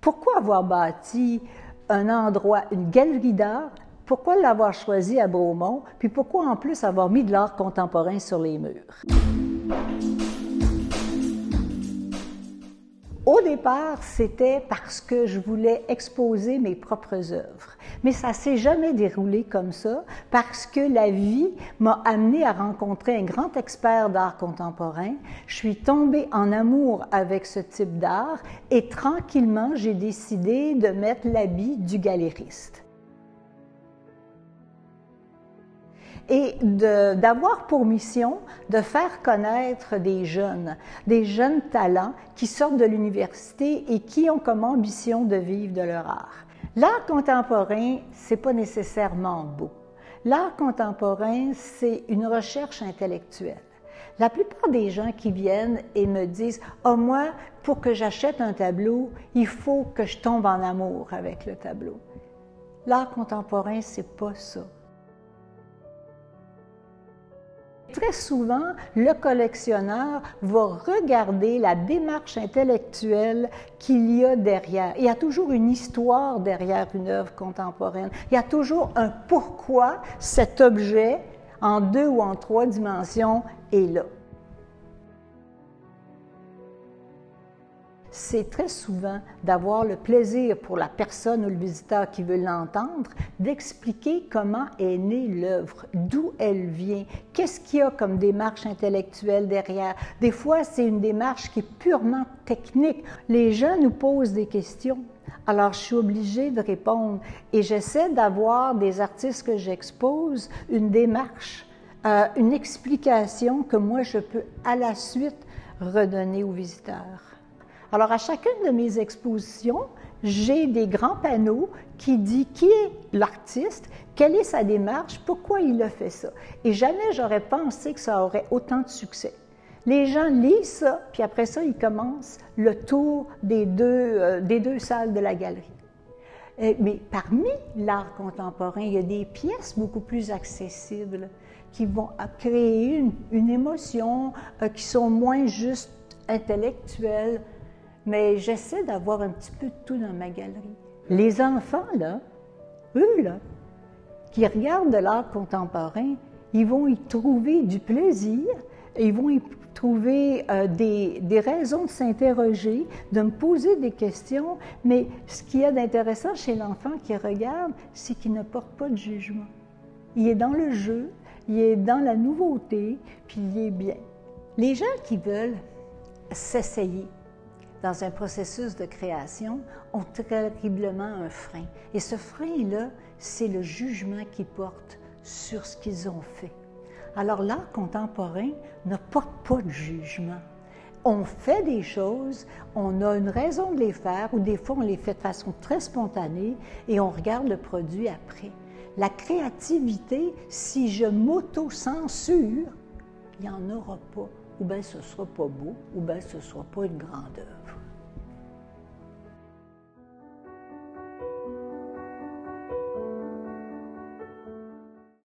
Pourquoi avoir bâti un endroit, une galerie d'art? Pourquoi l'avoir choisi à Bromont? Puis pourquoi en plus avoir mis de l'art contemporain sur les murs? Au départ, c'était parce que je voulais exposer mes propres œuvres. Mais ça ne s'est jamais déroulé comme ça parce que la vie m'a amenée à rencontrer un grand expert d'art contemporain. Je suis tombée en amour avec ce type d'art et tranquillement, j'ai décidé de mettre l'habit du galériste. Et d'avoir pour mission de faire connaître des jeunes talents qui sortent de l'université et qui ont comme ambition de vivre de leur art. L'art contemporain, c'est pas nécessairement beau. L'art contemporain, c'est une recherche intellectuelle. La plupart des gens qui viennent et me disent « Ah, moi, pour que j'achète un tableau, il faut que je tombe en amour avec le tableau. » L'art contemporain, c'est pas ça. Très souvent, le collectionneur va regarder la démarche intellectuelle qu'il y a derrière. Il y a toujours une histoire derrière une œuvre contemporaine. Il y a toujours un pourquoi cet objet, en 2 ou en 3 dimensions, est là. C'est très souvent d'avoir le plaisir pour la personne ou le visiteur qui veut l'entendre, d'expliquer comment est née l'œuvre, d'où elle vient, qu'est-ce qu'il y a comme démarche intellectuelle derrière. Des fois, c'est une démarche qui est purement technique. Les gens nous posent des questions, alors je suis obligée de répondre et j'essaie d'avoir des artistes que j'expose une démarche, une explication que moi je peux à la suite redonner aux visiteurs. Alors, à chacune de mes expositions, j'ai des grands panneaux qui disent qui est l'artiste, quelle est sa démarche, pourquoi il a fait ça. Et jamais j'aurais pensé que ça aurait autant de succès. Les gens lisent ça, puis après ça, ils commencent le tour des deux salles de la galerie. Mais parmi l'art contemporain, il y a des pièces beaucoup plus accessibles qui vont créer une émotion, qui sont moins juste intellectuelles. Mais j'essaie d'avoir un petit peu de tout dans ma galerie. Les enfants, là, eux, là, qui regardent de l'art contemporain, ils vont y trouver du plaisir, ils vont y trouver des raisons de s'interroger, de me poser des questions, mais ce qu'il y a d'intéressant chez l'enfant qui regarde, c'est qu'il ne porte pas de jugement. Il est dans le jeu, il est dans la nouveauté, puis il est bien. Les gens qui veulent s'essayer dans un processus de création, ont terriblement un frein. Et ce frein-là, c'est le jugement qu'ils portent sur ce qu'ils ont fait. Alors l'art contemporain ne porte pas de jugement. On fait des choses, on a une raison de les faire, ou des fois on les fait de façon très spontanée, et on regarde le produit après. La créativité, si je m'auto-censure, il n'y en aura pas. Ou bien ce ne sera pas beau, ou bien ce ne sera pas une grande œuvre.